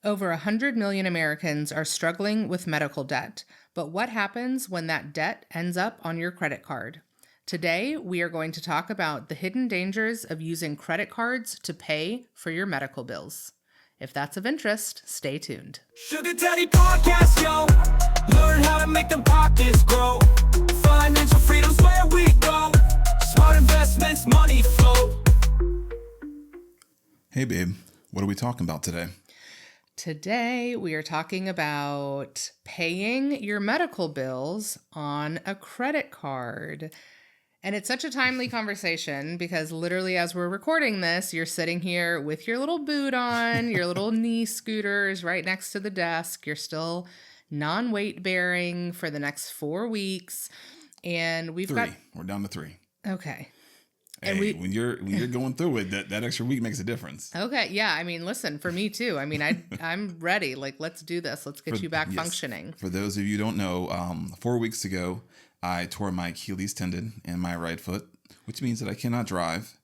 Over 100 million Americans are struggling with medical debt, but what happens when that debt ends up on your credit card? Today, we are going to talk about the hidden dangers of using credit cards to pay for your medical bills. If that's of interest, stay tuned. Sugar Daddy Podcast, yo. Learn how to make them pockets grow. Financial freedom's where we go. Smart investments, money flow. Hey babe, what are we talking about today? Today, we are talking about paying your medical bills on a credit card. And it's such a timely conversation because literally as we're recording this, you're sitting here with your little boot on, your little knee scooters right next to the desk. You're still non-weight bearing for the next 4 weeks. And we're down to 3. Okay. And and when you're going through it, that extra week makes a difference. Okay. Yeah. I mean, listen, for me too. I mean, I'm ready. Like, let's do this. Let's get you back functioning. For those of you who don't know, 4 weeks ago, I tore my Achilles tendon in my right foot, which means that I cannot drive.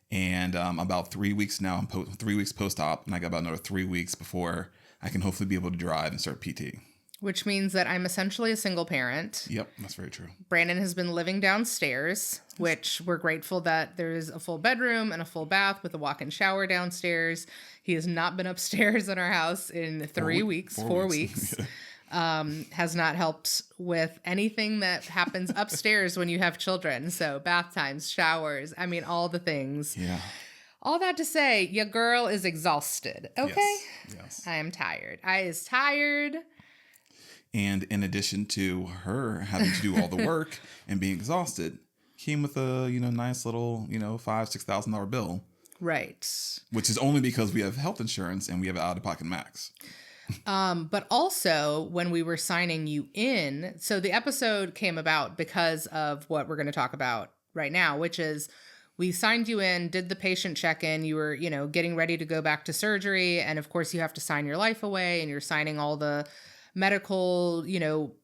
And about 3 weeks now, I'm 3 weeks post-op, and I got about another 3 weeks before I can hopefully be able to drive and start PT. Which means that I'm essentially a single parent. Yep, that's very true. Brandon has been living downstairs, which we're grateful that there's a full bedroom and a full bath with a walk-in shower downstairs. He has not been upstairs in our house in 4 weeks. Has not helped with anything that happens upstairs when you have children. So bath times, showers, I mean, all the things. Yeah. All that to say, your girl is exhausted. Okay? Yes. I am tired. I is tired. And in addition to her having to do all the work and being exhausted, came with a nice little $5,000-$6,000 bill. Right. Which is only because we have health insurance and we have an out-of-pocket max. But also when we were signing you in, so the episode came about because of what we're going to talk about right now, which is we signed you in, did the patient check-in, you were, getting ready to go back to surgery. And of course you have to sign your life away and you're signing all the medical,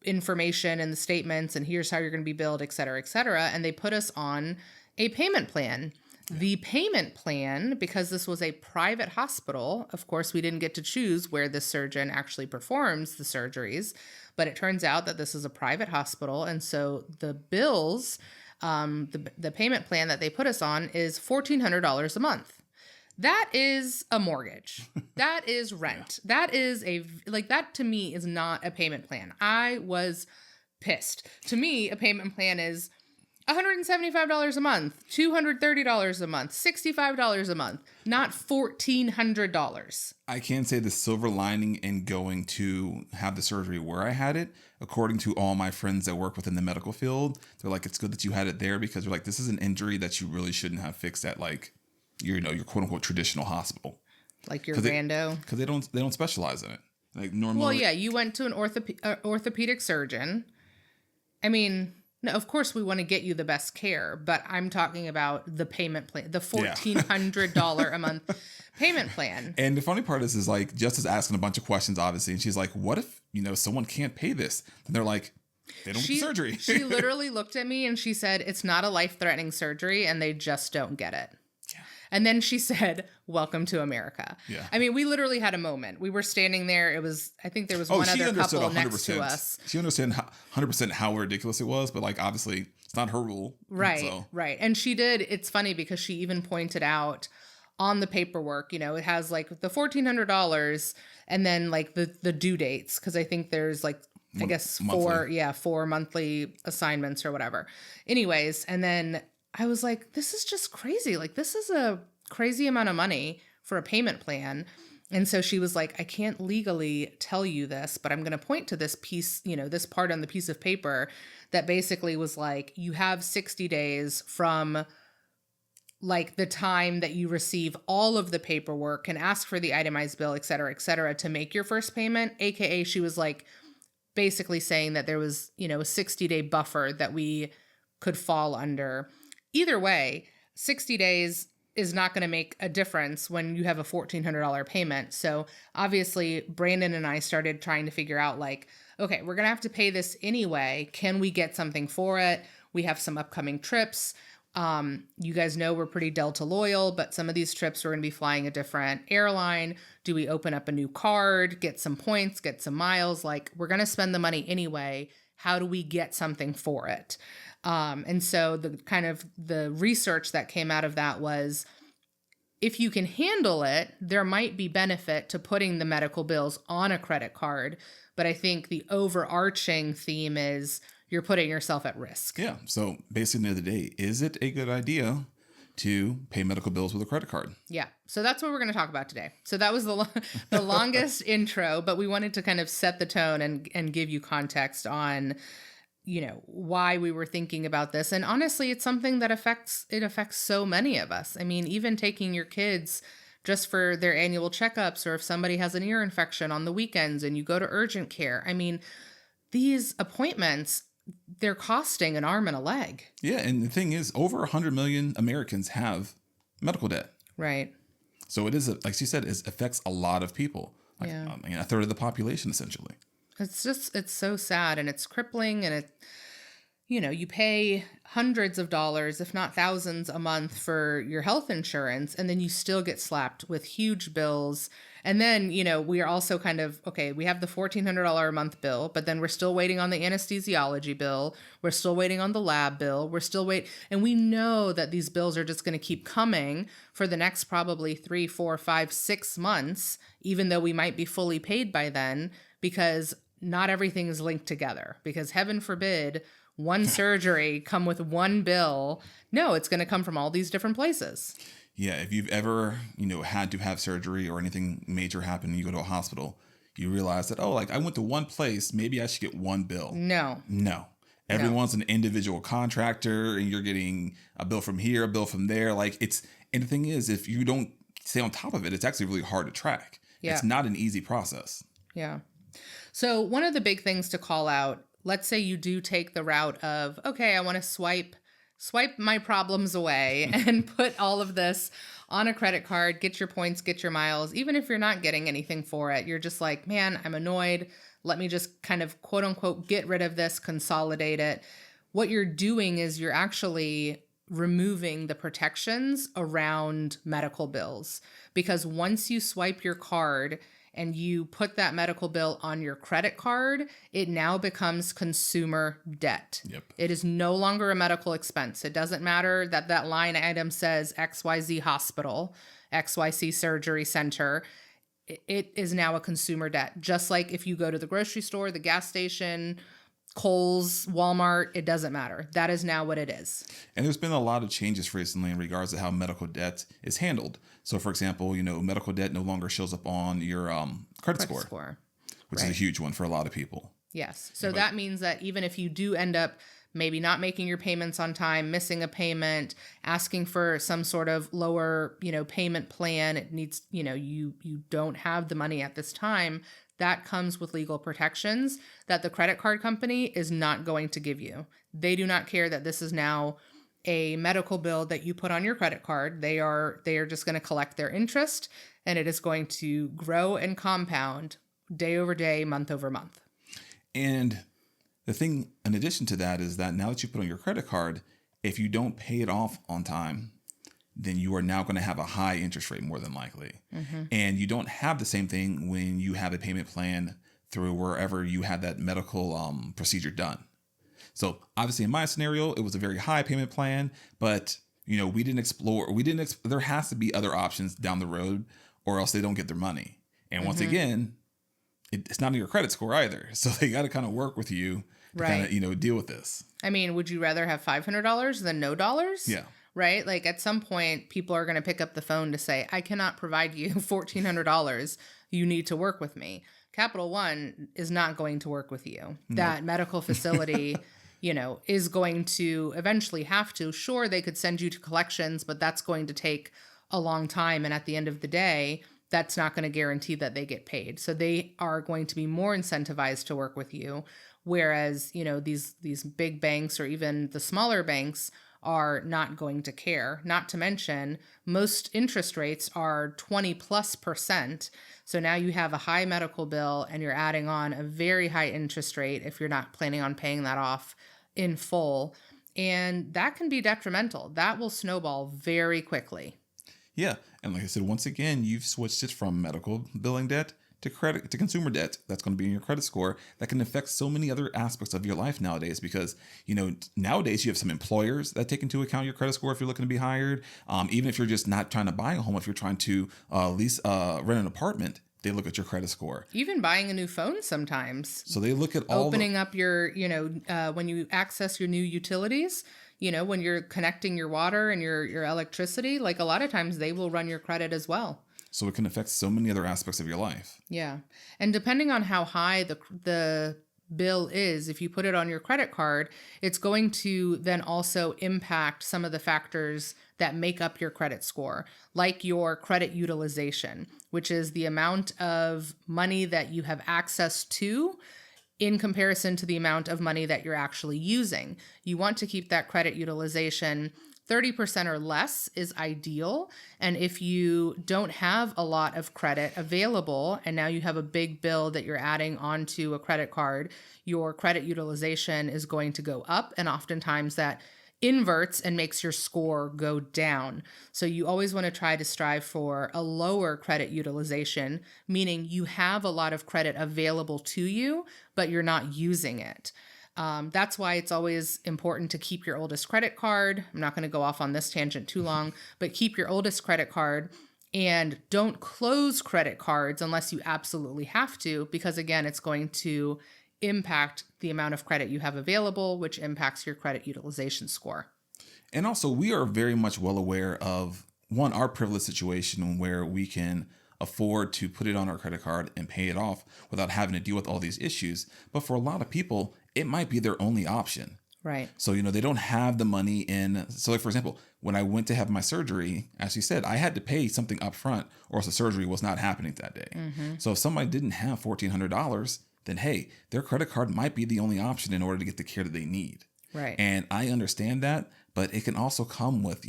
information and the statements and here's how you're going to be billed, et cetera, et cetera. And they put us on a payment plan. The payment plan, because this was a private hospital, of course, we didn't get to choose where the surgeon actually performs the surgeries, but it turns out that this is a private hospital. And so the bills, the payment plan that they put us on is $1,400 a month. That is a mortgage. That is rent. That is that to me is not a payment plan. I was pissed. To me, a payment plan is $175 a month, $230 a month, $65 a month, not $1,400. I can say the silver lining in going to have the surgery where I had it, according to all my friends that work within the medical field, they're like, it's good that you had it there because they're like, this is an injury that you really shouldn't have fixed at your quote unquote traditional hospital. Like your rando? Because they don't specialize in it. Like normally. Well, yeah, you went to an orthopedic surgeon. I mean, no, of course we want to get you the best care, but I'm talking about the payment plan, the $1,400 a month payment plan. And the funny part is like Jess is asking a bunch of questions, obviously, and she's like, "What if someone can't pay this?" And they're like, "They don't get surgery." She literally looked at me and she said, "It's not a life-threatening surgery, and they just don't get it." Yeah. And then she said, "Welcome to America." Yeah. I mean, we literally had a moment. We were standing there. I think there was one other couple next to us. She understood 100% how ridiculous it was, but obviously it's not her rule. Right, so. Right. And she did. It's funny because she even pointed out on the paperwork, it has the $1,400 and then the due dates. Cause I think there's I guess four monthly assignments or whatever. Anyways. And then I was like, this is just crazy. This is a crazy amount of money for a payment plan. And so she was like, I can't legally tell you this, but I'm going to point to this piece, this part on the piece of paper that basically was you have 60 days from the time that you receive all of the paperwork and ask for the itemized bill, et cetera, to make your first payment. AKA she was basically saying that there was, a 60-day buffer that we could fall under. Either way, 60 days is not going to make a difference when you have a $1,400 payment. So obviously Brandon and I started trying to figure out okay, we're going to have to pay this anyway. Can we get something for it? We have some upcoming trips. You guys know we're pretty Delta loyal, but some of these trips we're going to be flying a different airline. Do we open up a new card, get some points, get some miles? Like, we're going to spend the money anyway. How do we get something for it? And so the research that came out of that was, if you can handle it, there might be benefit to putting the medical bills on a credit card. But I think the overarching theme is you're putting yourself at risk. Yeah. So basically, at the end of the day, is it a good idea to pay medical bills with a credit card? Yeah. So that's what we're going to talk about today. So that was the longest intro, but we wanted to kind of set the tone and give you context on, why we were thinking about this. And honestly, it's something that affects so many of us. I mean, even taking your kids just for their annual checkups, or if somebody has an ear infection on the weekends and you go to urgent care. I mean, these appointments, they're costing an arm and a leg. Yeah. And the thing is, over 100 million Americans have medical debt. Right. So it is, like she said, it affects a lot of people. Like, Yeah. a third of the population, essentially. It's so sad, and it's crippling, and you pay hundreds of dollars, if not thousands a month for your health insurance, and then you still get slapped with huge bills. And then, we are also kind of, okay, we have the $1,400 a month bill, but then we're still waiting on the anesthesiology bill. We're still waiting on the lab bill. And we know that these bills are just going to keep coming for the next probably 3, 4, 5, 6 months, even though we might be fully paid by then, because not everything is linked together. Because heaven forbid one surgery come with one bill. No, it's going to come from all these different places. Yeah, if you've ever, had to have surgery or anything major happen and you go to a hospital, you realize that, I went to one place, maybe I should get one bill. No. Everyone's an individual contractor, and you're getting a bill from here, a bill from there. And the thing is, if you don't stay on top of it, it's actually really hard to track. Yeah. It's not an easy process. Yeah. So one of the big things to call out, let's say you do take the route of, okay, I want to swipe my problems away and put all of this on a credit card, get your points, get your miles. Even if you're not getting anything for it, you're just like, man, I'm annoyed. Let me just kind of quote unquote get rid of this, consolidate it. What you're doing is you're actually removing the protections around medical bills, because once you swipe your card and you put that medical bill on your credit card, it now becomes consumer debt. Yep. It is no longer a medical expense. It doesn't matter that that line item says XYZ hospital, XYZ surgery center. It is now a consumer debt. Just like if you go to the grocery store, the gas station, Kohl's, Walmart, it doesn't matter. That is now what it is. And there's been a lot of changes recently in regards to how medical debt is handled. So, for example, medical debt no longer shows up on your credit score, which is a huge one for a lot of people. Yes. So that means that even if you do end up maybe not making your payments on time, missing a payment, asking for some sort of lower, payment plan, it needs, you don't have the money at this time, that comes with legal protections that the credit card company is not going to give you. They do not care that this is now a medical bill that you put on your credit card. They are just going to collect their interest, and it is going to grow and compound day over day, month over month. And the thing in addition to that is that now that you put on your credit card, if you don't pay it off on time, then you are now going to have a high interest rate more than likely. Mm-hmm. And you don't have the same thing when you have a payment plan through wherever you had that medical procedure done. So obviously in my scenario, it was a very high payment plan, but we didn't explore, there has to be other options down the road, or else they don't get their money. And once again, it's not in your credit score either. So they got to kind of work with you to kind of, deal with this. I mean, would you rather have $500 than no dollars? Yeah. Right? Like at some point, people are going to pick up the phone to say, I cannot provide you $1,400. You need to work with me. Capital One is not going to work with you. Nope. That medical facility, is going to eventually have to. Sure, they could send you to collections, but that's going to take a long time. And at the end of the day, that's not going to guarantee that they get paid. So they are going to be more incentivized to work with you. Whereas, these big banks or even the smaller banks are not going to care. Not to mention, most interest rates are 20+%. So now you have a high medical bill and you're adding on a very high interest rate if you're not planning on paying that off in full. And that can be detrimental. That will snowball very quickly. Yeah. And like I said, once again, you've switched it from medical billing debt to credit to consumer debt. That's going to be in your credit score. That can affect so many other aspects of your life nowadays because, nowadays you have some employers that take into account your credit score if you're looking to be hired. Even if you're just not trying to buy a home, if you're trying to rent an apartment, they look at your credit score. Even buying a new phone sometimes. So they look at all opening up your, when you access your new utilities, when you're connecting your water and your electricity, like a lot of times they will run your credit as well. So it can affect so many other aspects of your life. Yeah. And depending on how high the bill is, if you put it on your credit card, it's going to then also impact some of the factors that make up your credit score, like your credit utilization, which is the amount of money that you have access to in comparison to the amount of money that you're actually using. You want to keep that credit utilization 30% or less is ideal. And if you don't have a lot of credit available and now you have a big bill that you're adding onto a credit card, your credit utilization is going to go up. And oftentimes that inverts and makes your score go down. So you always want to try to strive for a lower credit utilization, meaning you have a lot of credit available to you, but you're not using it. That's why it's always important to keep your oldest credit card. I'm not going to go off on this tangent too long, but keep your oldest credit card and don't close credit cards unless you absolutely have to, because again, it's going to impact the amount of credit you have available, which impacts your credit utilization score. And also, we are very much well aware of, one, our privileged situation where we can afford to put it on our credit card and pay it off without having to deal with all these issues. But for a lot of people, it might be their only option. Right. So, they don't have the money in. So, like, for example, when I went to have my surgery, as you said, I had to pay something up front or else the surgery was not happening that day. Mm-hmm. So if somebody didn't have $1,400, then, hey, their credit card might be the only option in order to get the care that they need. Right. And I understand that, but it can also come with,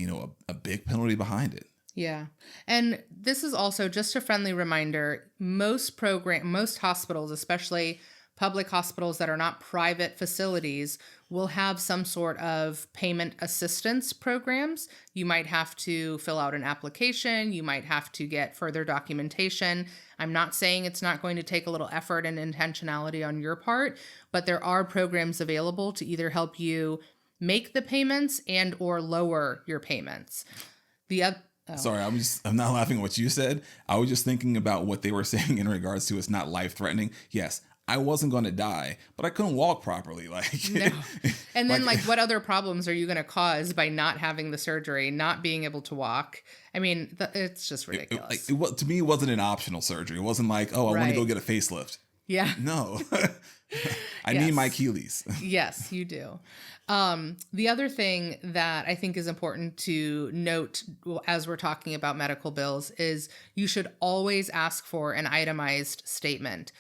a big penalty behind it. Yeah. And this is also just a friendly reminder. Most hospitals, especially public hospitals that are not private facilities, will have some sort of payment assistance programs. You might have to fill out an application. You might have to get further documentation. I'm not saying it's not going to take a little effort and intentionality on your part, but there are programs available to either help you make the payments and or lower your payments. Sorry, I'm not laughing at what you said. I was just thinking about what they were saying in regards to it's not life-threatening. Yes, I wasn't going to die, but I couldn't walk properly. No. And then what other problems are you going to cause by not having the surgery, not being able to walk? I mean, it's just ridiculous. To me, it wasn't an optional surgery. It wasn't like, I want to go get a facelift. Yeah. No. I need my Achilles. Yes, you do. The other thing that I think is important to note as we're talking about medical bills is you should always ask for an itemized statement.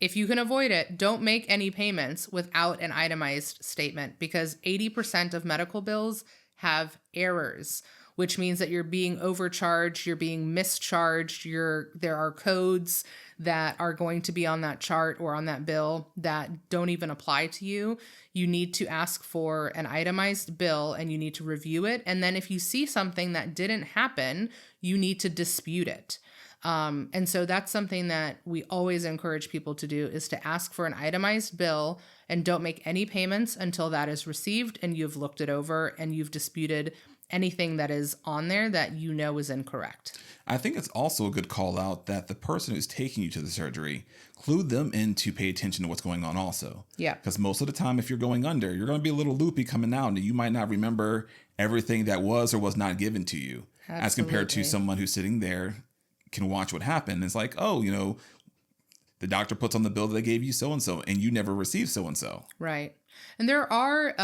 If you can avoid it, don't make any payments without an itemized statement because 80% of medical bills have errors, which means that you're being overcharged, you're being mischarged, there are codes that are going to be on that chart or on that bill that don't even apply to you. You need to ask for an itemized bill and you need to review it. And then if you see something that didn't happen, you need to dispute it. And so that's something that we always encourage people to do is to ask for an itemized bill and don't make any payments until that is received and you've looked it over and you've disputed anything that is on there that is incorrect. I think it's also a good call out that the person who's taking you to the surgery, clue them in to pay attention to what's going on also. Yeah. Because most of the time, if you're going under, you're going to be a little loopy coming out and you might not remember everything that was or was not given to you. Absolutely. As compared to someone who's sitting there can watch what happened. It's like, the doctor puts on the bill that they gave you so-and-so and you never received so-and-so. Right. And there are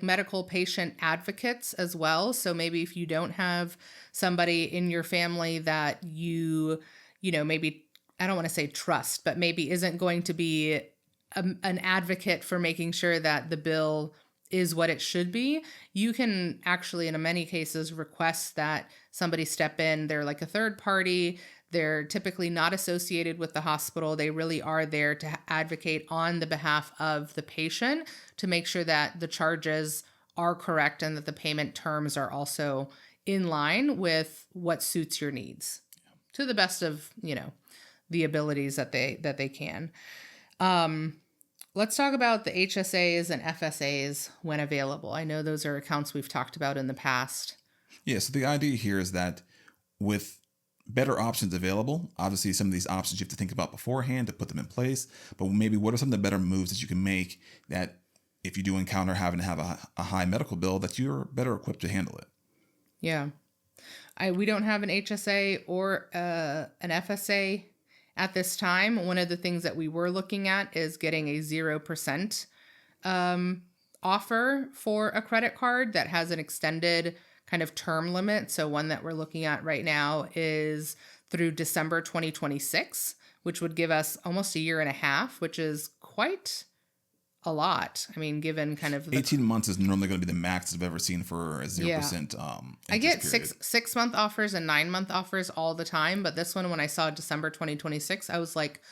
medical patient advocates as well. So maybe if you don't have somebody in your family that maybe, I don't want to say trust, but maybe isn't going to be an advocate for making sure that the bill is what it should be, you can actually, in many cases, request that somebody step in. They're like a third party. They're typically not associated with the hospital. They really are there to advocate on the behalf of the patient to make sure that the charges are correct and that the payment terms are also in line with what suits your needs to the best of, the abilities that they can. Let's talk about the HSAs and FSAs when available. I know those are accounts we've talked about in the past. Yeah, so the idea here is that with better options available, obviously some of these options you have to think about beforehand to put them in place, but maybe what are some of the better moves that you can make that if you do encounter having to have a high medical bill, that you're better equipped to handle it? Yeah. We don't have an HSA or an FSA at this time. One of the things that we were looking at is getting a 0% offer for a credit card that has an extended kind of term limit. So one that we're looking at right now is through December 2026, which would give us almost a year and a half, which is quite a lot. I mean, given kind of 18 months is normally going to be the max I've ever seen for a 0% I get period. 6-month offers and 9-month offers all the time, but this one, when I saw December 2026, I was like,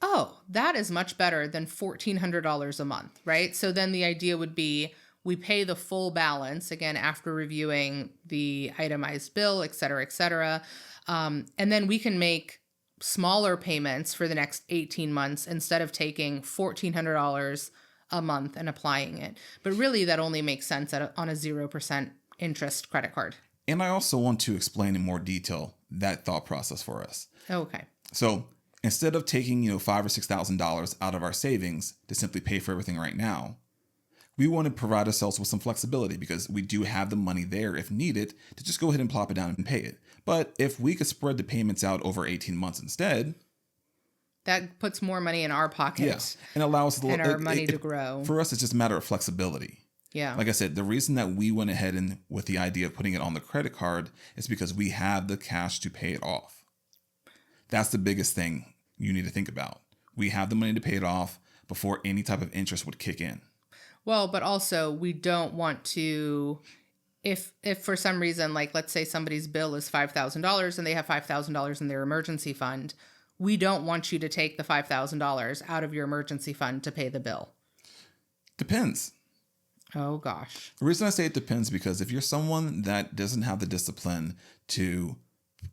oh, that is much better than $1,400 a month, right? So then the idea would be we pay the full balance, again, after reviewing the itemized bill, et cetera, et cetera. And then we can make smaller payments for the next 18 months instead of taking $1,400 a month and applying it. But really, that only makes sense on a 0% interest credit card. And I also want to explain in more detail that thought process for us. Okay. So instead of taking, $5,000 or $6,000 out of our savings to simply pay for everything right now, we want to provide ourselves with some flexibility because we do have the money there if needed to just go ahead and plop it down and pay it. But if we could spread the payments out over 18 months instead, that puts more money in our pocket. yeah, and allows and our money to grow. For us, it's just a matter of flexibility. Yeah. Like I said, the reason that we went ahead and with the idea of putting it on the credit card is because we have the cash to pay it off. That's the biggest thing you need to think about. We have the money to pay it off before any type of interest would kick in. Well, but also we don't want to, if for some reason, like let's say somebody's bill is $5,000 and they have $5,000 in their emergency fund, we don't want you to take the $5,000 out of your emergency fund to pay the bill. Depends. Oh, gosh. The reason I say it depends because if you're someone that doesn't have the discipline to,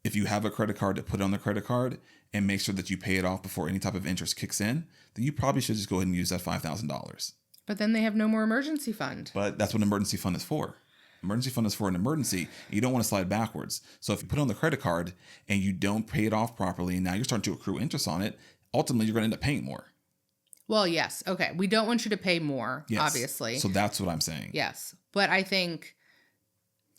if you have a credit card, to put it on the credit card and make sure that you pay it off before any type of interest kicks in, then you probably should just go ahead and use that $5,000. But then they have no more emergency fund. But that's what an emergency fund is for. Emergency fund is for an emergency. You don't want to slide backwards. So if you put it on the credit card and you don't pay it off properly, and now you're starting to accrue interest on it, ultimately you're going to end up paying more. Well, yes. Okay. We don't want you to pay more, Yes. obviously. So that's what I'm saying. Yes. But I think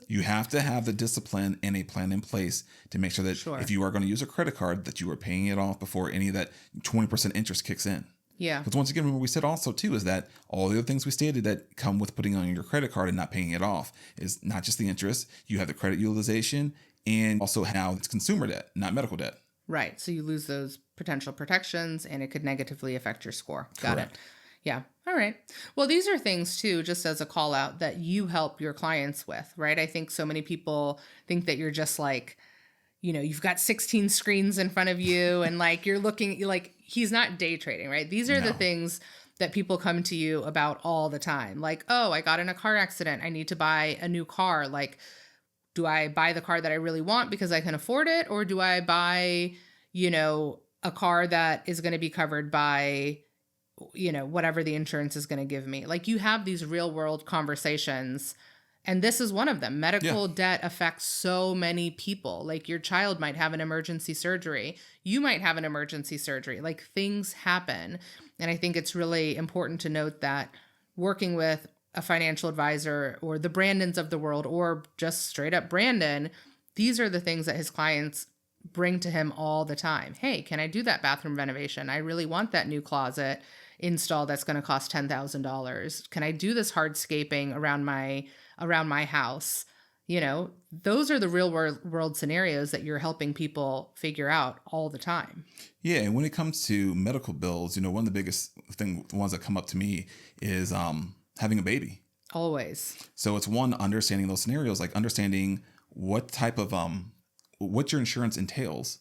you have to have the discipline and a plan in place to make sure that Sure. if you are going to use a credit card, that you are paying it off before any of that 20% interest kicks in. Yeah. Because once again, remember we said also too is that all the other things we stated that come with putting on your credit card and not paying it off is not just the interest. You have the credit utilization and also how it's consumer debt, not medical debt. Right. So you lose those potential protections and it could negatively affect your score. Got Correct. it. Yeah. All right. Well, these are things too, just as a call out that you help your clients with, right? I think so many people think that you're just like, you've got 16 screens in front of you and like you're looking like he's not day trading, right? These are the things that people come to you about all the time. Like, oh, I got in a car accident. I need to buy a new car. Like, do I buy the car that I really want because I can afford it? Or do I buy, a car that is going to be covered by, whatever the insurance is going to give me? Like, you have these real world conversations. And this is one of them. Medical debt affects so many people. Like your child might have an emergency surgery. You might have an emergency surgery. Like things happen. And I think it's really important to note that working with a financial advisor or the Brandons of the world or just straight up Brandon, these are the things that his clients bring to him all the time. Hey, can I do that bathroom renovation? I really want that new closet install that's going to cost $10,000. Can I do this hardscaping around my house? Those are the real world scenarios that you're helping people figure out all the time. Yeah, and when it comes to medical bills, one of the biggest the ones that come up to me is having a baby. Always. So it's one, understanding those scenarios, like understanding what type of what your insurance entails.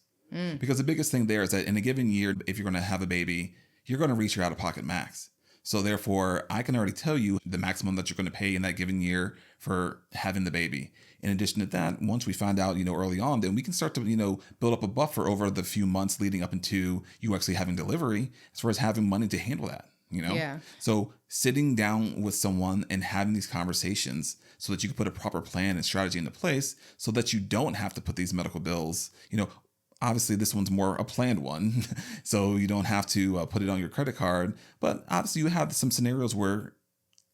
Because the biggest thing there is that in a given year, if you're going to have a baby, you're going to reach your out-of-pocket max. So therefore, I can already tell you the maximum that you're going to pay in that given year for having the baby. In addition to that, once we find out, early on, then we can start to, build up a buffer over the few months leading up into you actually having delivery, as far as having money to handle that. Yeah. So sitting down with someone and having these conversations so that you can put a proper plan and strategy into place so that you don't have to put these medical bills, obviously this one's more a planned one. So you don't have to put it on your credit card, but obviously you have some scenarios where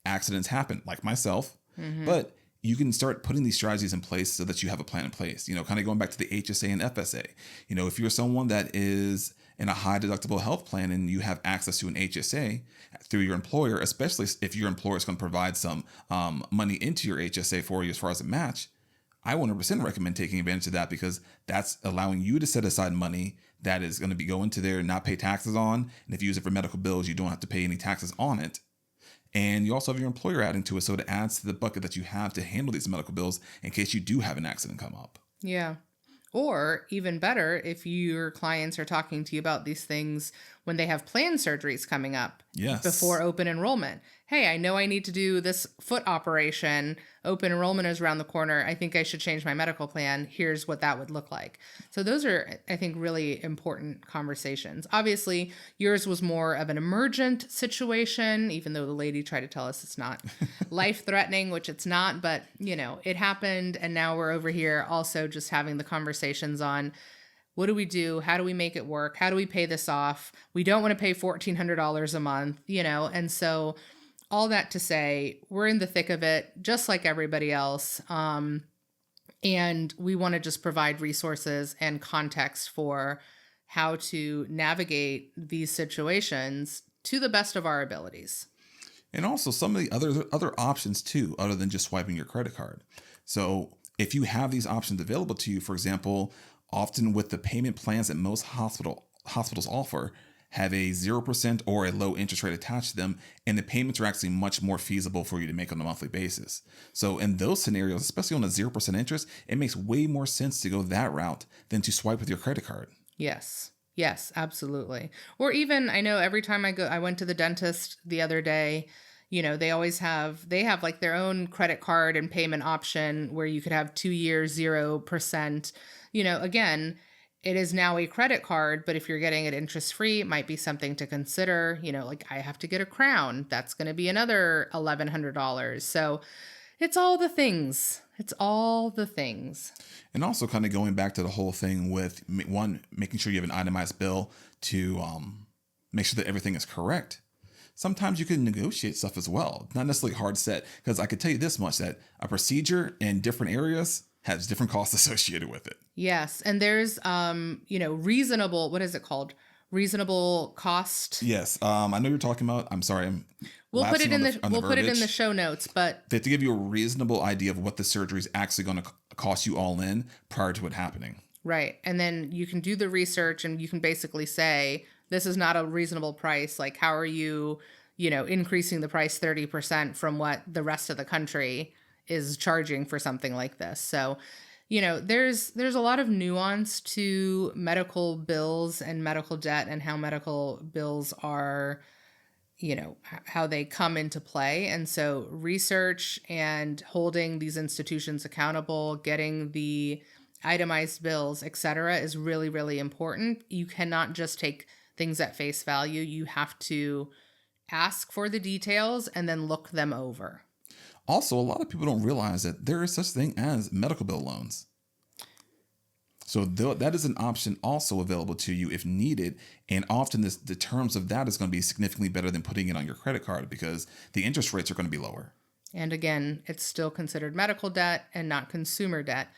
accidents happen, like myself, but you can start putting these strategies in place so that you have a plan in place, kind of going back to the HSA and FSA. If you're someone that is in a high deductible health plan and you have access to an HSA through your employer, especially if your employer is going to provide some money into your HSA for you as far as a match, I 100% recommend taking advantage of that, because that's allowing you to set aside money that is going to be going to there and not pay taxes on. And if you use it for medical bills, you don't have to pay any taxes on it. And you also have your employer adding to it, so it adds to the bucket that you have to handle these medical bills in case you do have an accident come up. Yeah. Or even better, if your clients are talking to you about these things when they have planned surgeries coming up before open enrollment. Hey, I know I need to do this foot operation. Open enrollment is around the corner. I think I should change my medical plan. Here's what that would look like. So those are, I think, really important conversations. Obviously, yours was more of an emergent situation, even though the lady tried to tell us it's not life-threatening, which it's not. But, it happened. And now we're over here also just having the conversations on, what do we do? How do we make it work? How do we pay this off? We don't want to pay $1,400 a month, and so all that to say, we're in the thick of it, just like everybody else. And we want to just provide resources and context for how to navigate these situations to the best of our abilities. And also some of the other options too, other than just swiping your credit card. So if you have these options available to you, for example, often with the payment plans that most hospitals offer, have a 0% or a low interest rate attached to them, and the payments are actually much more feasible for you to make on a monthly basis. So in those scenarios, especially on a 0% interest, it makes way more sense to go that route than to swipe with your credit card. Yes, absolutely. Or even, I know every time I went to the dentist the other day, they always have like their own credit card and payment option where you could have 2 years, 0%. Again, it is now a credit card, but if you're getting it interest-free, it might be something to consider. Like I have to get a crown. That's going to be another $1,100. So it's all the things. And also kind of going back to the whole thing with, one, making sure you have an itemized bill to make sure that everything is correct. Sometimes you can negotiate stuff as well. Not necessarily hard set, because I could tell you this much, that a procedure in different areas has different costs associated with it. Yes. And there's, reasonable, what is it called? Reasonable cost. Yes. I know you're talking about, I'm sorry. We'll put it in the show notes, but to give you a reasonable idea of what the surgery is actually going to cost you all in prior to it happening. Right. And then you can do the research and you can basically say, this is not a reasonable price. Like, how are you, increasing the price 30% from what the rest of the country is charging for something like this? So, there's a lot of nuance to medical bills and medical debt and how medical bills are, how they come into play. And so research and holding these institutions accountable, getting the itemized bills, et cetera, is really, really important. You cannot just take things at face value. You have to ask for the details and then look them over. Also, a lot of people don't realize that there is such thing as medical bill loans. So that is an option also available to you if needed. And often the terms of that is going to be significantly better than putting it on your credit card, because the interest rates are going to be lower. And again, it's still considered medical debt and not consumer debt.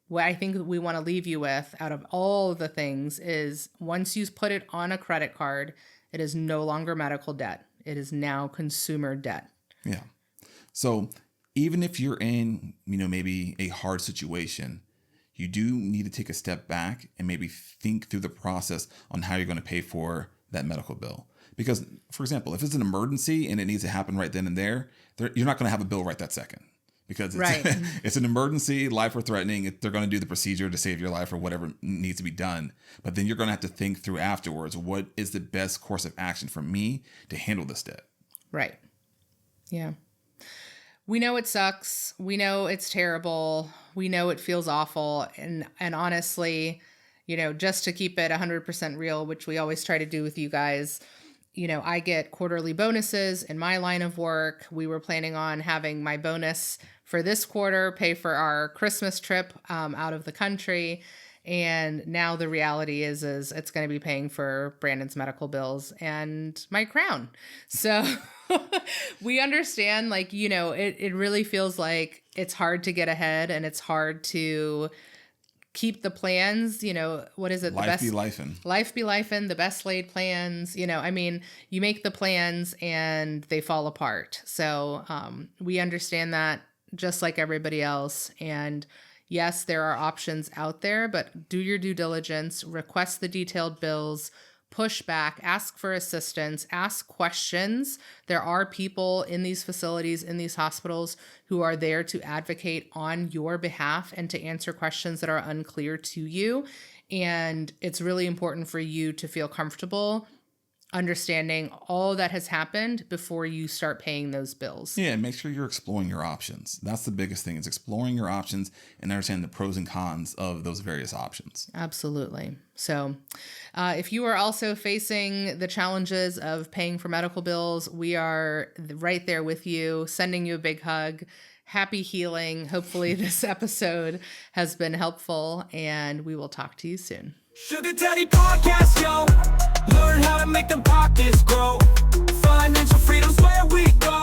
What I think we want to leave you with out of all the things is, once you put it on a credit card, it is no longer medical debt. It is now consumer debt. Yeah. So even if you're in, maybe a hard situation, you do need to take a step back and maybe think through the process on how you're going to pay for that medical bill. Because, for example, if it's an emergency and it needs to happen right then and there, you're not going to have a bill right that second. Because it's an emergency, life or threatening. They're going to do the procedure to save your life or whatever needs to be done. But then you're going to have to think through afterwards, what is the best course of action for me to handle this debt? Right. Yeah. We know it sucks. We know it's terrible. We know it feels awful. And honestly, just to keep it 100% real, which we always try to do with you guys, I get quarterly bonuses in my line of work. We were planning on having my bonus for this quarter pay for our Christmas trip out of the country. And now the reality is it's going to be paying for Brandon's medical bills and my crown. So we understand, it really feels like it's hard to get ahead and it's hard to keep the plans, what is it? Life be lifing. Life be lifing, the best laid plans. You make the plans and they fall apart. So we understand that just like everybody else. And yes, there are options out there, but do your due diligence, request the detailed bills, push back, ask for assistance, ask questions. There are people in these facilities, in these hospitals, who are there to advocate on your behalf and to answer questions that are unclear to you. And it's really important for you to feel comfortable understanding all that has happened before you start paying those bills. Yeah, make sure you're exploring your options. That's the biggest thing, is exploring your options and understanding the pros and cons of those various options. Absolutely. So if you are also facing the challenges of paying for medical bills, we are right there with you, sending you a big hug. Happy healing. Hopefully this episode has been helpful, and we will talk to you soon. Sugar Daddy Podcast, yo. Learn how to make them pockets grow. Financial freedom's where we go.